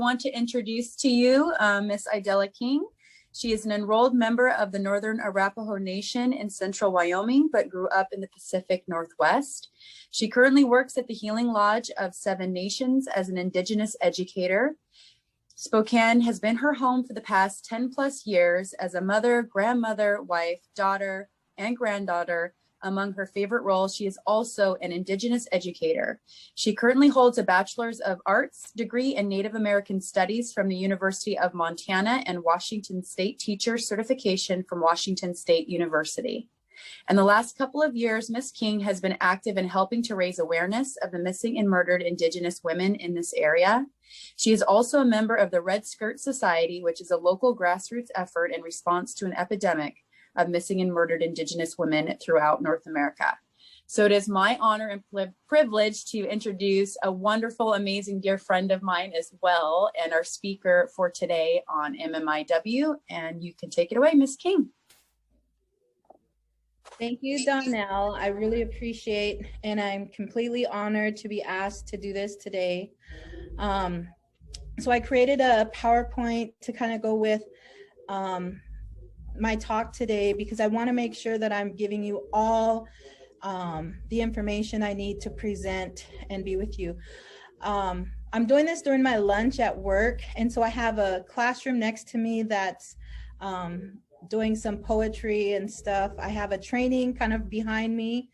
I want to introduce to you Miss Idella King. She is an enrolled member of the Northern Arapaho Nation in central Wyoming, but grew up in the Pacific Northwest. She currently works at the Healing Lodge of Seven Nations as an Indigenous educator. Spokane has been her home for the past 10 plus years as a mother, grandmother, wife, daughter, and granddaughter. Among her favorite roles, she is also an Indigenous educator. She currently holds a Bachelor's of Arts degree in Native American Studies from the University of Montana and Washington State Teacher Certification from Washington State University. In the last couple of years, Ms. King has been active in helping to raise awareness of the missing and murdered Indigenous women in this area. She is also a member of the Red Skirt Society, which is a local grassroots effort in response to an epidemic of missing and murdered Indigenous women throughout North America. So it is my honor and privilege to introduce a wonderful, amazing dear friend of mine as well, and our speaker for today on MMIW. And you can take it away, Ms. King. Thank you, Donnell. I really appreciate, and I'm completely honored to be asked to do this today. So I created a PowerPoint to kind of go with my talk today, because I want to make sure that I'm giving you all the information I need to present and be with you. I'm doing this during my lunch at work, and so I have a classroom next to me that's doing some poetry and stuff. I have a training kind of behind me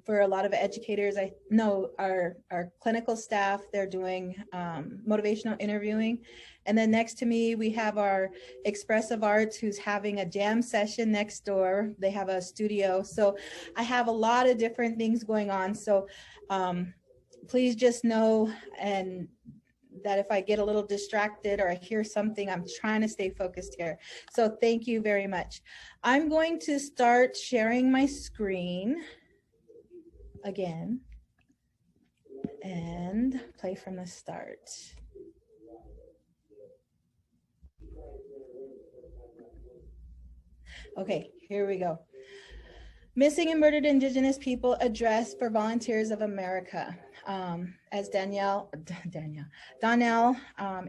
for a lot of educators. I know our clinical staff, they're doing motivational interviewing. And then next to me, we have our expressive arts who's having a jam session next door. They have a studio. So I have a lot of different things going on. So please just know and that if I get a little distracted or I hear something, I'm trying to stay focused here. So thank you very much. I'm going to start sharing my screen again and play from the start. Okay, here we go. Missing and murdered Indigenous people address for Volunteers of America. As Donnell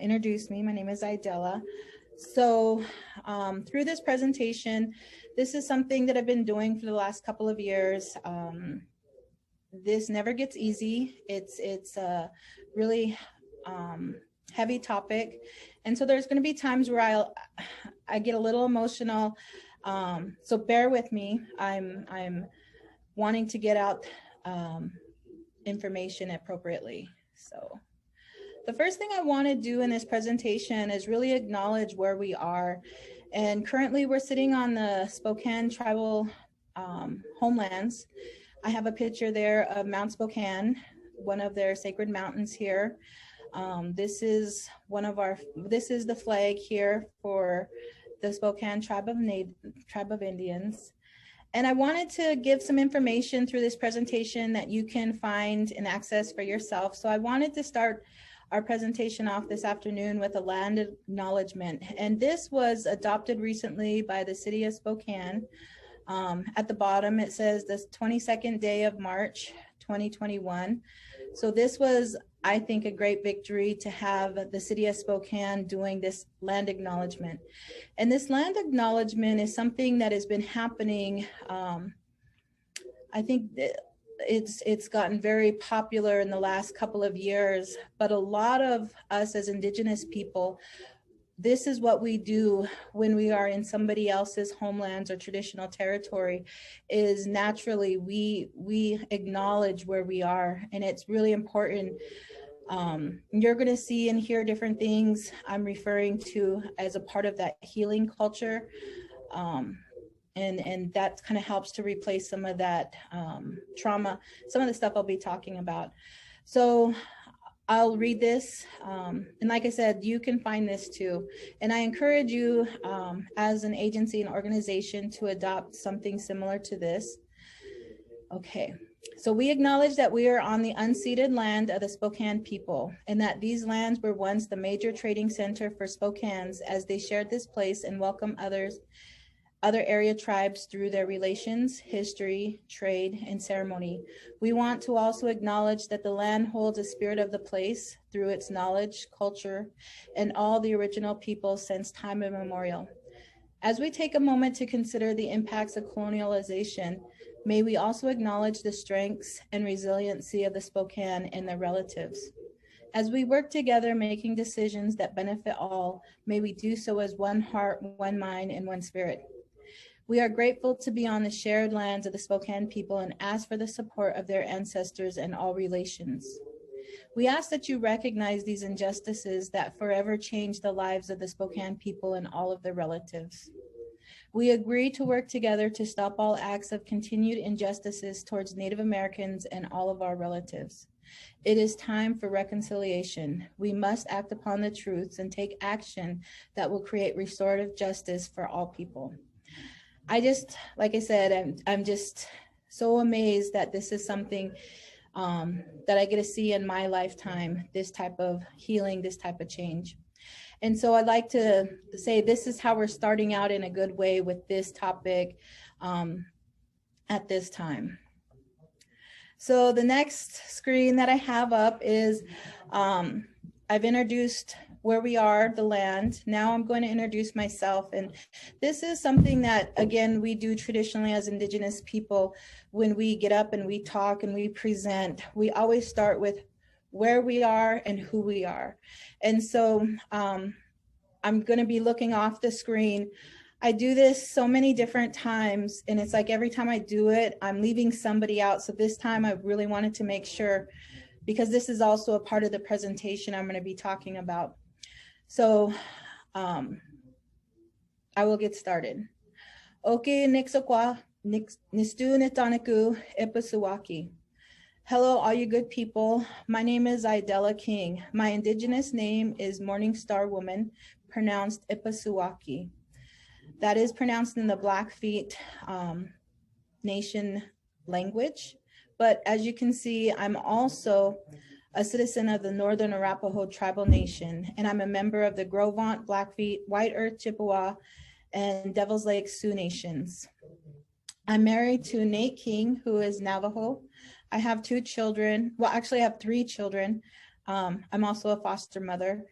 introduced me, my name is Idella. So through this presentation, this is something that I've been doing for the last couple of years. This never gets easy. It's a really heavy topic. And so there's gonna be times where I get a little emotional. So bear with me. I'm wanting to get out information appropriately. So the first thing I want to do in this presentation is really acknowledge where we are. And currently we're sitting on the Spokane tribal homelands. I have a picture there of Mount Spokane, one of their sacred mountains here. This is the flag here for the Spokane tribe of Indians. And I wanted to give some information through this presentation that you can find and access for yourself. So I wanted to start our presentation off this afternoon with a land acknowledgement. And this was adopted recently by the city of Spokane. At the bottom, it says the 22nd day of March, 2021. So this was, I think, a great victory to have the city of Spokane doing this land acknowledgement. And this land acknowledgement is something that has been happening. I think it's gotten very popular in the last couple of years, but a lot of us as Indigenous people, this is what we do when we are in somebody else's homelands or traditional territory, is naturally we acknowledge where we are. And it's really important. You're going to see and hear different things I'm referring to as a part of that healing culture. And that kind of helps to replace some of that trauma, some of the stuff I'll be talking about. So I'll read this, and like I said, you can find this too. And I encourage you as an agency and organization to adopt something similar to this. Okay, so we acknowledge that we are on the unceded land of the Spokane people, and that these lands were once the major trading center for Spokanes as they shared this place and welcomed others other area tribes through their relations, history, trade, and ceremony. We want to also acknowledge that the land holds a spirit of the place through its knowledge, culture, and all the original people since time immemorial. As we take a moment to consider the impacts of colonialization, may we also acknowledge the strengths and resiliency of the Spokane and their relatives. As we work together making decisions that benefit all, may we do so as one heart, one mind, and one spirit. We are grateful to be on the shared lands of the Spokane people and ask for the support of their ancestors and all relations. We ask that you recognize these injustices that forever change the lives of the Spokane people and all of their relatives. We agree to work together to stop all acts of continued injustices towards Native Americans and all of our relatives. It is time for reconciliation. We must act upon the truths and take action that will create restorative justice for all people. Like I said, I'm just so amazed that this is something that I get to see in my lifetime, this type of healing, this type of change. And so I'd like to say this is how we're starting out in a good way with this topic at this time. So the next screen that I have up is I've introduced where we are, the land. Now I'm going to introduce myself. And this is something that, again, we do traditionally as Indigenous people. When we get up and we talk and we present, we always start with where we are and who we are. And so I'm going to be looking off the screen. I do this so many different times, and it's like every time I do it, I'm leaving somebody out. So this time I really wanted to make sure, because this is also a part of the presentation I'm going to be talking about. So I will get started. Okay, Nixokwa, Nistu Netanaku, Ipasuwaki. Hello, all you good people. My name is Idella King. My Indigenous name is Morning Star Woman, pronounced Ipasuwaki. That is pronounced in the Blackfeet Nation language. But as you can see, I'm also a citizen of the Northern Arapaho Tribal Nation, and I'm a member of the Gros-Ventre, Blackfeet, White Earth Chippewa, and Devil's Lake Sioux Nations. I'm married to Nate King, who is Navajo. I have 2 children. Well, actually I have 3 children. I'm also a foster mother.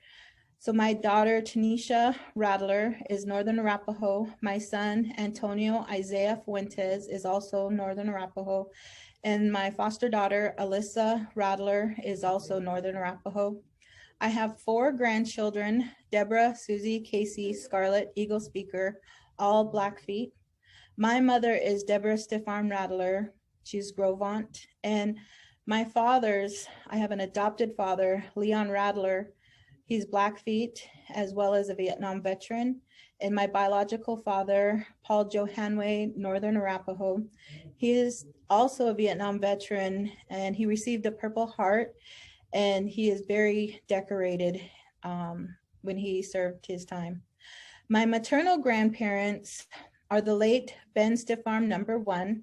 So my daughter, Tanisha Rattler, is Northern Arapaho. My son, Antonio Isaiah Fuentes, is also Northern Arapaho. And my foster daughter, Alyssa Rattler, is also Northern Arapaho. I have 4 grandchildren, Deborah, Susie, Casey, Scarlett, Eagle Speaker, all Blackfeet. My mother is Deborah Stiffarm Rattler. She's Gros-Ventre. And my father's, I have an adopted father, Leon Rattler. He's Blackfeet, as well as a Vietnam veteran. And my biological father, Paul Joe Hanway, Northern Arapaho. He is also a Vietnam veteran, and he received a Purple Heart, and he is very decorated when he served his time. My maternal grandparents are the late Ben Stiffarm #1.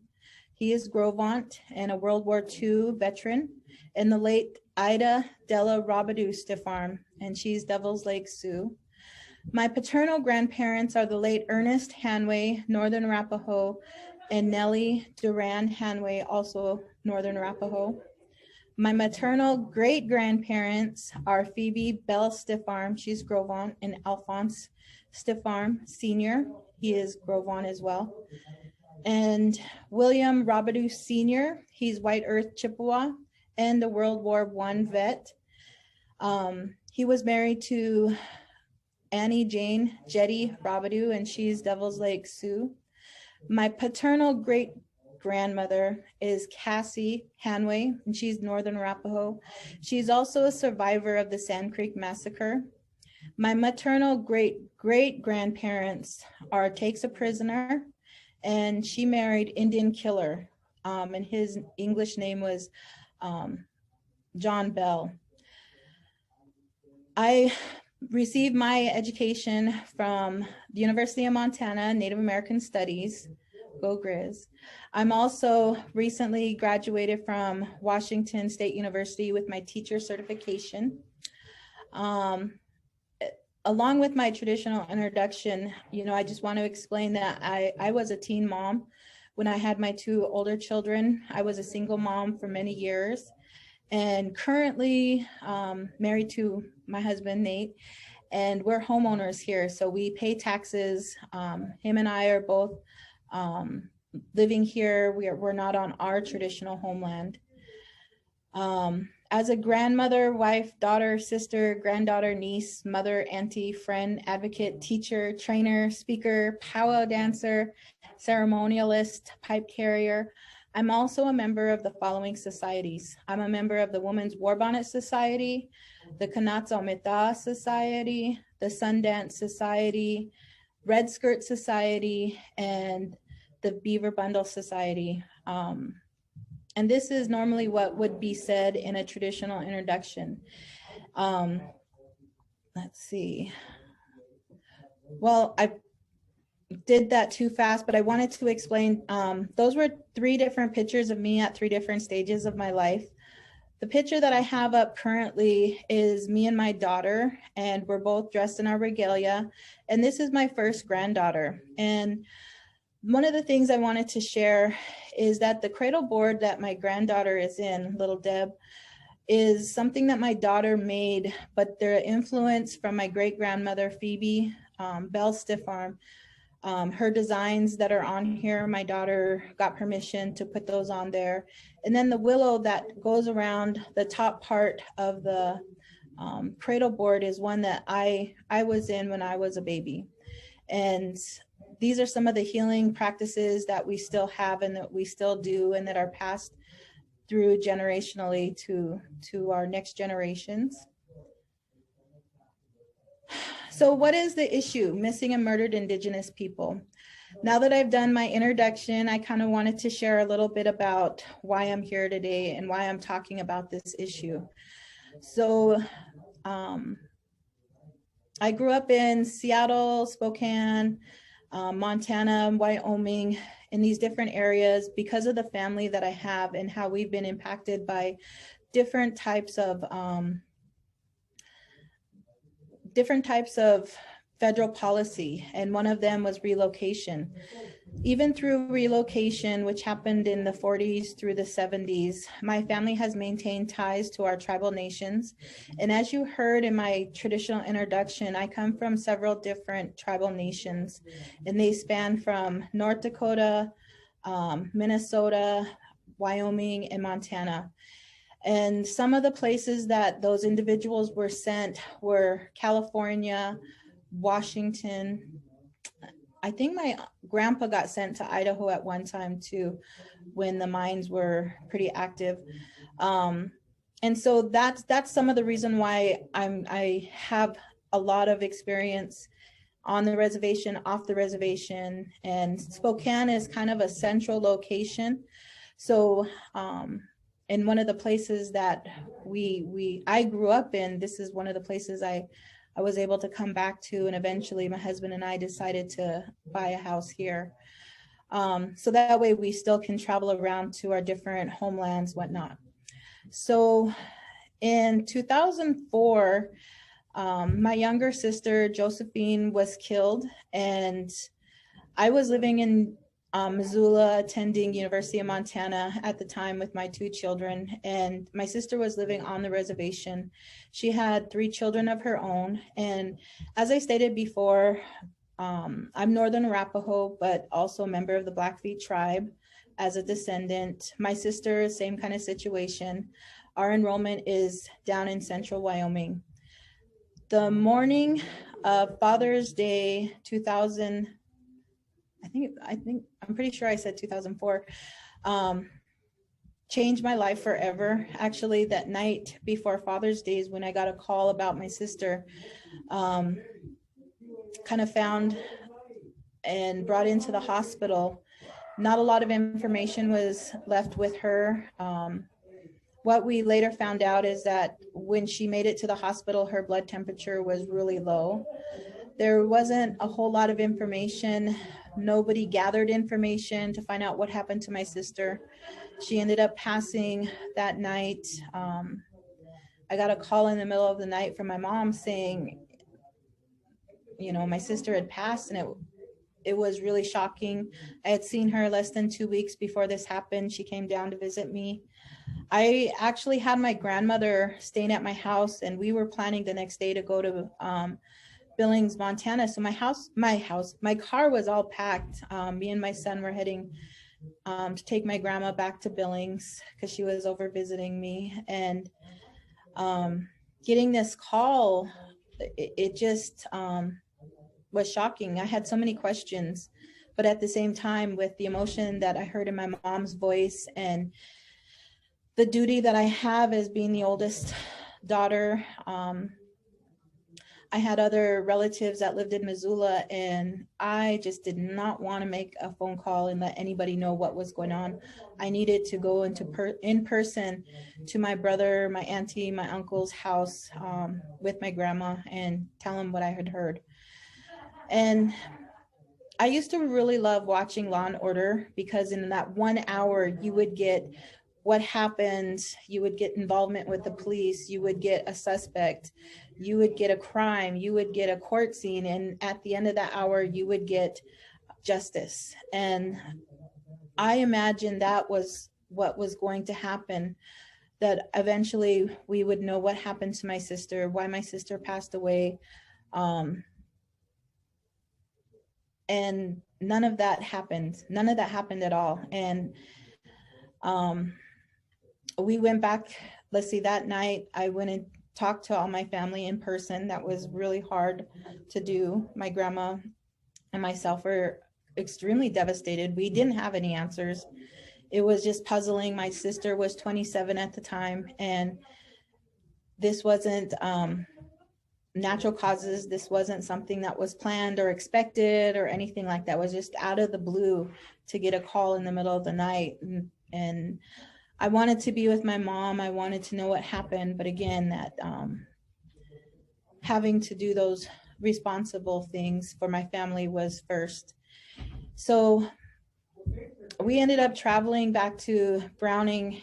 He is Gros-Ventre and a World War II veteran, and the late Ida Della Robidoux Stiffarm, and she's Devil's Lake Sioux. My paternal grandparents are the late Ernest Hanway, Northern Arapaho, and Nellie Duran Hanway, also Northern Arapaho. My maternal great-grandparents are Phoebe Bell Stiffarm, she's Gros-Ventre, and Alphonse Stiffarm Sr., he is Gros-Ventre as well. And William Robidoux Sr., he's White Earth Chippewa and the World War I vet. He was married to Annie Jane Jetty Robidoux, and she's Devil's Lake Sioux. My paternal great-grandmother is Cassie Hanway, and she's Northern Arapaho. She's also a survivor of the Sand Creek Massacre. My maternal great-great-grandparents are Takes a Prisoner, and she married Indian Killer, and his English name was John Bell. I received my education from the University of Montana, Native American Studies, go Grizz. I'm also recently graduated from Washington State University with my teacher certification. along with my traditional introduction, you know, I just want to explain that I was a teen mom when I had my two older children. I was a single mom for many years, and currently married to my husband, Nate, and we're homeowners here. So we pay taxes. Him and I are both living here. We're not on our traditional homeland. As a grandmother, wife, daughter, sister, granddaughter, niece, mother, auntie, friend, advocate, teacher, trainer, speaker, powwow dancer, ceremonialist, pipe carrier, I'm also a member of the following societies. I'm a member of the Women's War Bonnet Society, the Kanatsa Ometa Society, the Sundance Society, Red Skirt Society, and the Beaver Bundle Society. And this is normally what would be said in a traditional introduction. Let's see. Well, I did that too fast, but I wanted to explain. Those were 3 different pictures of me at 3 different stages of my life. The picture that I have up currently is me and my daughter, and we're both dressed in our regalia. And this is my first granddaughter. And one of the things I wanted to share is that the cradle board that my granddaughter is in, little Deb, is something that my daughter made, but the influence from my great grandmother, Phoebe Bell Stiffarm, her designs that are on here, my daughter got permission to put those on there. And then the willow that goes around the top part of the cradle board is one that I was in when I was a baby. And these are some of the healing practices that we still have and that we still do and that are passed through generationally to our next generations. So what is the issue? Missing and murdered Indigenous people. Now that I've done my introduction, I kind of wanted to share a little bit about why I'm here today and why I'm talking about this issue. So I grew up in Seattle, Spokane, Montana, Wyoming, in these different areas because of the family that I have and how we've been impacted by different types of federal policy. And one of them was relocation. Even through relocation, which happened in the 40s through the 70s, my family has maintained ties to our tribal nations. And as you heard in my traditional introduction, I come from several different tribal nations, and they span from North Dakota, Minnesota, Wyoming, and Montana. And some of the places that those individuals were sent were California, Washington. I think my grandpa got sent to Idaho at one time too, when the mines were pretty active. And so that's some of the reason why I have a lot of experience on the reservation, off the reservation, and Spokane is kind of a central location. So, in one of the places that I grew up in, this is one of the places I was able to come back to, and eventually my husband and I decided to buy a house here. So that way we still can travel around to our different homelands, whatnot. So in 2004, my younger sister, Josephine, was killed, and I was living in Missoula, attending University of Montana at the time with my 2 children, and my sister was living on the reservation. She had 3 children of her own, and as I stated before, I'm Northern Arapaho, but also a member of the Blackfeet tribe as a descendant. My sister, same kind of situation. Our enrollment is down in central Wyoming. The morning of Father's Day 2000, I'm pretty sure I said 2004, changed my life forever. Actually, that night before Father's Day is when I got a call about my sister, kind of found and brought into the hospital. Not a lot of information was left with her. What we later found out is that when she made it to the hospital, her blood temperature was really low. There wasn't a whole lot of information. Nobody gathered information to find out what happened to my sister. She ended up passing that night. I got a call in the middle of the night from my mom saying, my sister had passed, and it was really shocking. I had seen her less than 2 weeks before this happened. She came down to visit me. I actually had my grandmother staying at my house, and we were planning the next day to go to Billings, Montana. So my car was all packed. Me and my son were heading to take my grandma back to Billings because she was over visiting me. And getting this call, it just was shocking. I had so many questions, but at the same time, with the emotion that I heard in my mom's voice and the duty that I have as being the oldest daughter, I had other relatives that lived in Missoula, and I just did not want to make a phone call and let anybody know what was going on. I needed to go in person to my brother, my auntie, my uncle's house with my grandma and tell them what I had heard. And I used to really love watching Law and Order, because in that 1 hour you would get what happened, you would get involvement with the police, you would get a suspect, you would get a crime, you would get a court scene, and at the end of that hour you would get justice. And I imagined that was what was going to happen, that eventually we would know what happened to my sister, why my sister passed away. And none of that happened. None of that happened at all. And we went back, that night I went and talked to all my family in person. That was really hard to do. My grandma and myself were extremely devastated. We didn't have any answers. It was just puzzling. My sister was 27 at the time, and this wasn't natural causes. This wasn't something that was planned or expected or anything like that. It was just out of the blue to get a call in the middle of the night. And I wanted to be with my mom. I wanted to know what happened. But again, that having to do those responsible things for my family was first. So we ended up traveling back to Browning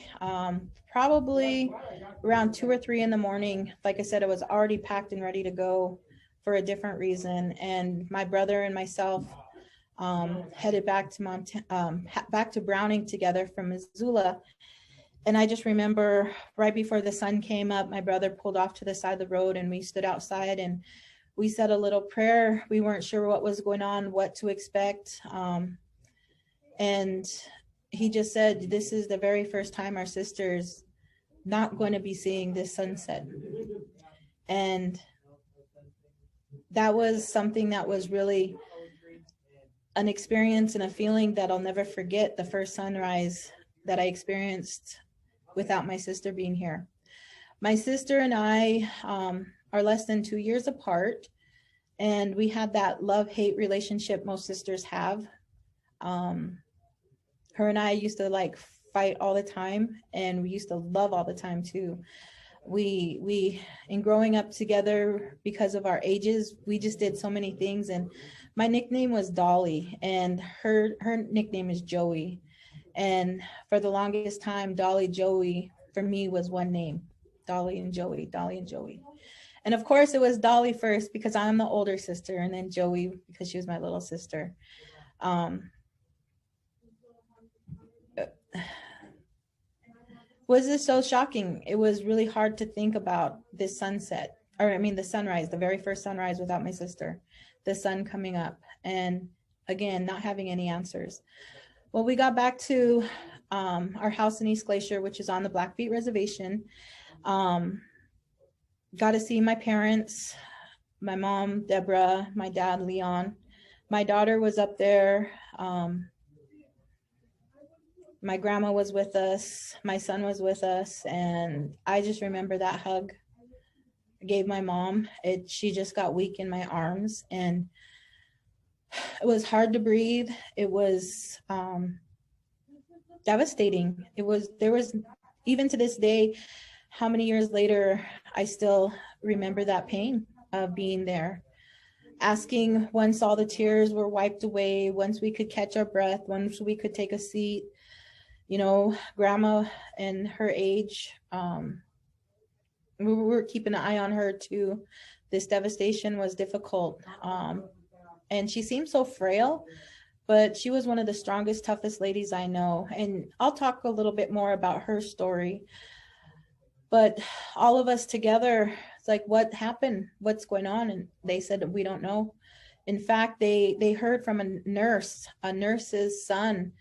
probably around 2 or 3 in the morning. Like I said, it was already packed and ready to go for a different reason. And my brother and myself headed back to Browning together from Missoula. And I just remember right before the sun came up, my brother pulled off to the side of the road, and we stood outside and we said a little prayer. We weren't sure what was going on, what to expect. And he just said, this is the very first time our sister's not going to be seeing this sunset. And that was something that was really an experience and a feeling that I'll never forget, the first sunrise that I experienced without my sister being here. My sister and I are less than 2 years apart, and we had that love-hate relationship most sisters have. Her and I used to fight all the time, and we used to love all the time too. We in growing up together, because of our ages, we just did so many things. And my nickname was Dolly, and her nickname is Joey. And for the longest time, Dolly Joey for me was one name, Dolly and Joey, Dolly and Joey. And of course it was Dolly first because I'm the older sister, and then Joey because she was my little sister. Was this so shocking? It was really hard to think about this sunset, the sunrise, the very first sunrise without my sister, the sun coming up, and again, not having any answers. Well, we got back to our house in East Glacier, which is on the Blackfeet Reservation. Got to see my parents, my mom, Deborah, my dad, Leon. My daughter was up there. My grandma was with us. My son was with us. And I just remember that hug I gave my mom. She just got weak in my arms, and it was hard to breathe. It was devastating. There was, even to this day, how many years later, I still remember that pain of being there. Asking once all the tears were wiped away, once we could catch our breath, once we could take a seat. Grandma and her age, we were keeping an eye on her too. this devastation was difficult. And she seemed so frail, but she was one of the strongest, toughest ladies I know. And I'll talk a little bit more about her story. But all of us together, it's like, what happened? What's going on? And they said, we don't know. In fact, they heard from a nurse's son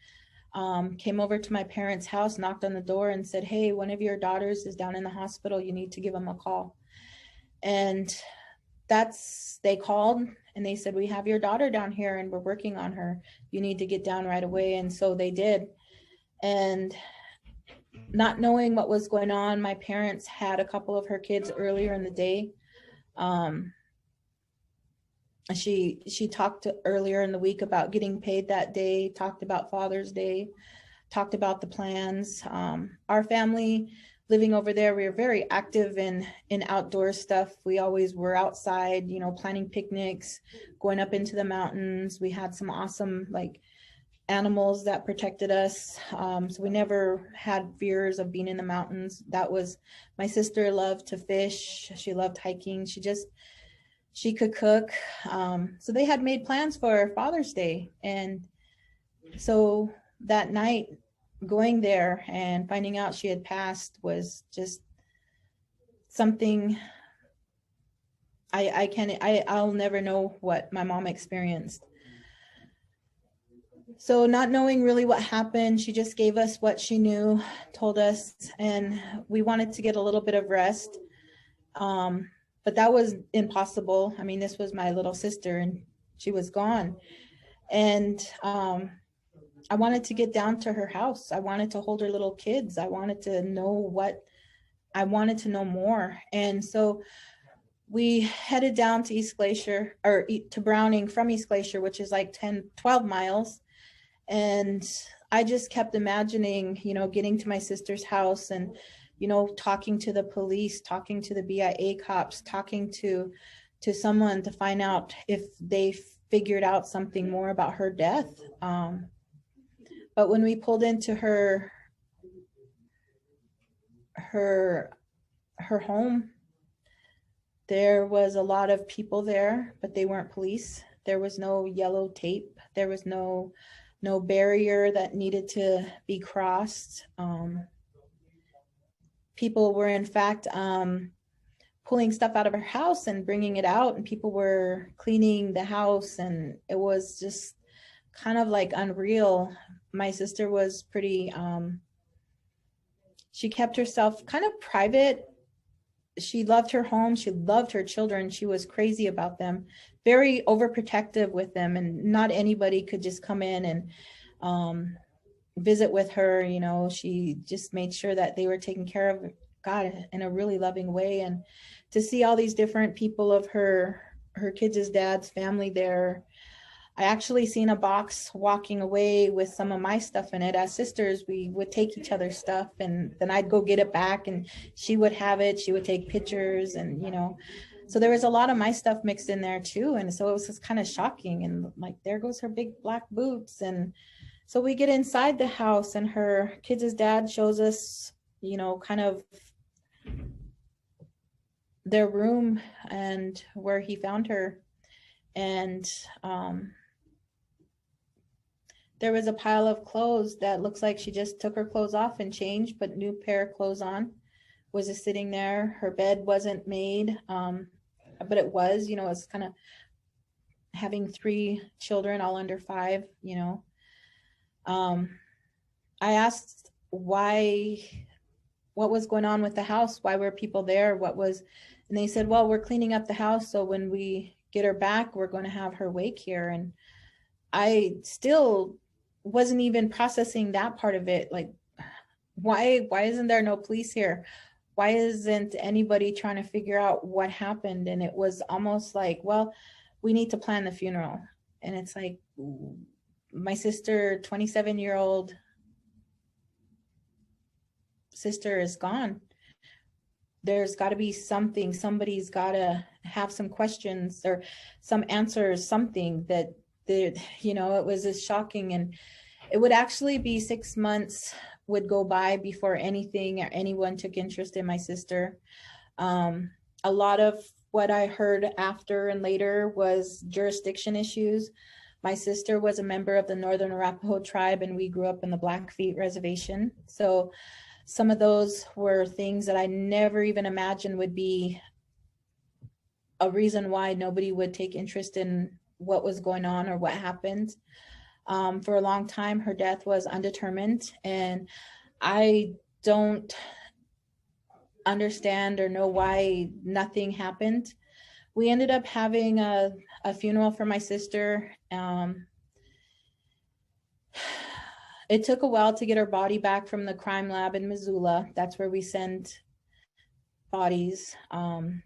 came over to my parents' house, knocked on the door and said, hey, one of your daughters is down in the hospital. You need to give them a call. And they called and they said, we have your daughter down here and we're working on her. You need to get down right away. And so they did. And not knowing what was going on, my parents had a couple of her kids earlier in the day. She talked earlier in the week about getting paid that day, talked about Father's Day, talked about the plans. Our family living over there, we were very active in outdoor stuff. We always were outside, planning picnics, going up into the mountains. We had some awesome animals that protected us. So we never had fears of being in the mountains. My sister loved to fish. She loved hiking. She could cook. So they had made plans for Father's Day. And so that night, going there and finding out she had passed was just something I'll never know what my mom experienced. So not knowing really what happened, she just gave us what she knew, told us, and we wanted to get a little bit of rest. But that was impossible. I mean, this was my little sister and she was gone. And I wanted to get down to her house. I wanted to hold her little kids. I wanted to know more. And so we headed down to East Glacier, or to Browning from East Glacier, which is 12 miles. And I just kept imagining, getting to my sister's house and, talking to the police, talking to the BIA cops, talking to someone to find out if they figured out something more about her death. But when we pulled into her home, there was a lot of people there, but they weren't police. There was no yellow tape. There was no barrier that needed to be crossed. People were in fact pulling stuff out of her house and bringing it out, and people were cleaning the house, and it was just kind of unreal. My sister was pretty, she kept herself kind of private. She loved her home. She loved her children. She was crazy about them, very overprotective with them. And not anybody could just come in and visit with her. She just made sure that they were taken care of, God, in a really loving way. And to see all these different people of her kids' dad's family there, I actually seen a box walking away with some of my stuff in it. As sisters, we would take each other's stuff, and then I'd go get it back and she would have it. She would take pictures, and, so there was a lot of my stuff mixed in there too. And so it was just kind of shocking, and there goes her big black boots. And so we get inside the house, and her kids' dad shows us, kind of their room and where he found her. And there was a pile of clothes that looks like she just took her clothes off and changed, but new pair of clothes on was just sitting there. Her bed wasn't made, but it was, it was kind of having 3 children, all under 5, I asked what was going on with the house? Why were people there? And they said, well, we're cleaning up the house, so when we get her back, we're going to have her wake here. And I still wasn't even processing that part of it. Why isn't there no police here? Why isn't anybody trying to figure out what happened? And it was almost well, we need to plan the funeral. And it's my sister, 27-year-old sister, is gone. There's got to be something. Somebody's got to have some questions or some answers, something that it was just shocking. And it would actually be 6 months would go by before anything or anyone took interest in my sister. A lot of what I heard after and later was jurisdiction issues. My sister was a member of the Northern Arapaho tribe, and we grew up in the Blackfeet Reservation. So some of those were things that I never even imagined would be a reason why nobody would take interest in what was going on or what happened. For a long time, her death was undetermined, and I don't understand or know why nothing happened. We ended up having a funeral for my sister. It took a while to get her body back from the crime lab in Missoula. That's where we send bodies. And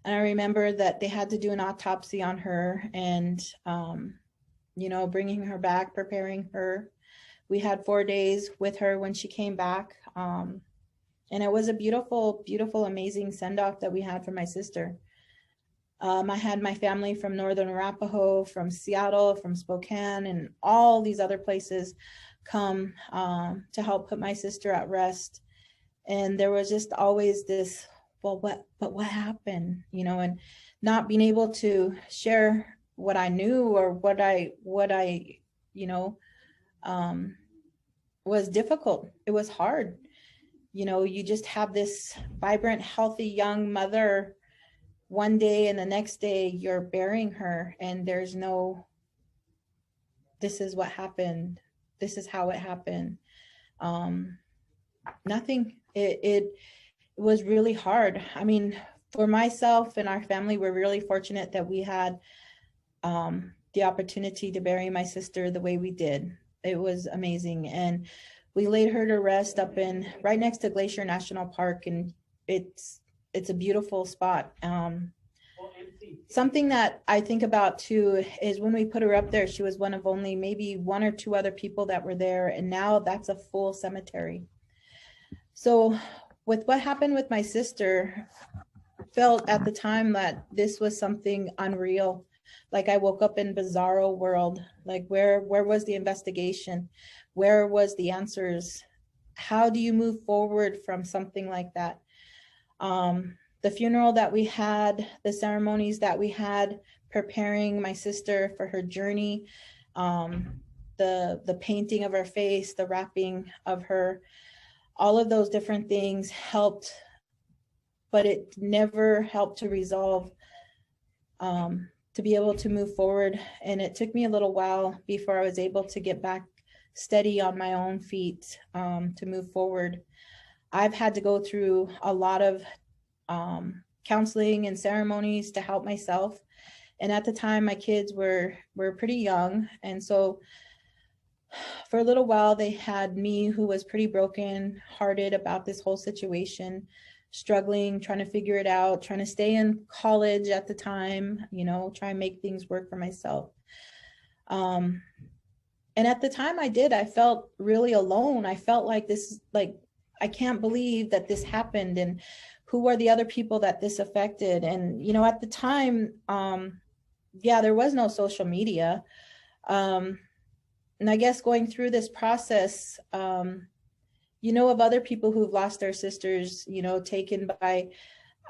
I remember that they had to do an autopsy on her and, you know, bringing her back, preparing her. We had 4 days with her when she came back. And it was a beautiful, beautiful, amazing send-off that we had for my sister. I had my family from Northern Arapaho, from Seattle, from Spokane, and all these other places come to help put my sister at rest. And there was just always this, well, what happened? You know, and not being able to share what I knew or what I, you know, was difficult. It was hard. You know, you just have this vibrant, healthy young mother one day, and the next day you're burying her, and there's no, this is what happened. This is how it happened. Nothing. It was really hard. I mean, for myself and our family, we're really fortunate that we had the opportunity to bury my sister the way we did. It was amazing. And we laid her to rest up in right next to Glacier National Park, and it's a beautiful spot. Something that I think about too is when we put her up there, she was one of only maybe 1 or 2 other people that were there, and now that's a full cemetery. So with what happened with my sister, felt at the time that this was something unreal. Like I woke up in bizarro world. Like where was the investigation? Where was the answers? How do you move forward from something like that? The funeral that we had, the ceremonies that we had, preparing my sister for her journey, the painting of her face, the wrapping of her, all of those different things helped, but it never helped to resolve, to be able to move forward. And it took me a little while before I was able to get back steady on my own feet, to move forward. I've had to go through a lot of counseling and ceremonies to help myself. And at the time, my kids were pretty young. And so for a little while, they had me, who was pretty broken hearted about this whole situation, struggling, trying to figure it out, trying to stay in college at the time, you know, try and make things work for myself. And at the time I felt really alone. I felt like this, like, I can't believe that this happened, and who are the other people that this affected? And, you know, at the time, yeah, there was no social media. And I guess going through this process, you know, of other people who've lost their sisters, you know, taken by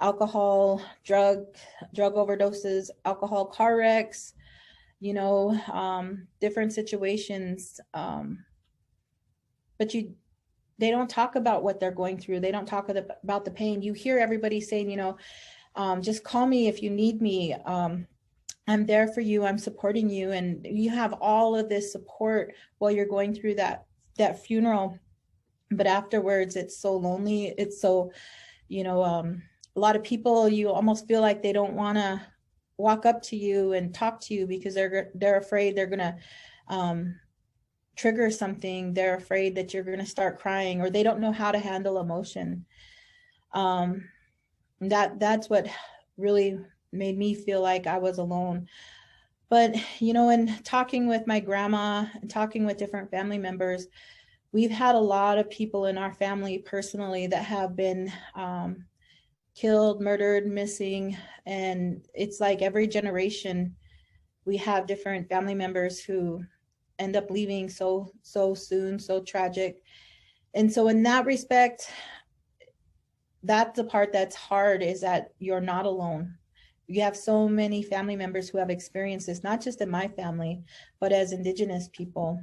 alcohol, drug overdoses, alcohol car wrecks, you know, different situations. But they don't talk about what they're going through. They don't talk about the pain. You hear everybody saying, you know, just call me if you need me. I'm there for you. I'm supporting you. And you have all of this support while you're going through that funeral. But afterwards, it's so lonely. It's so, you know, a lot of people, you almost feel like they don't want to walk up to you and talk to you because they're afraid they're going to trigger something. They're afraid that you're going to start crying, or they don't know how to handle emotion. That's what really made me feel like I was alone. But, you know, in talking with my grandma and talking with different family members, we've had a lot of people in our family personally that have been killed, murdered, missing. And it's like every generation, we have different family members who end up leaving so soon, so tragic. And so in that respect, that's the part that's hard, is that you're not alone. You have so many family members who have experienced this, not just in my family, but as Indigenous people.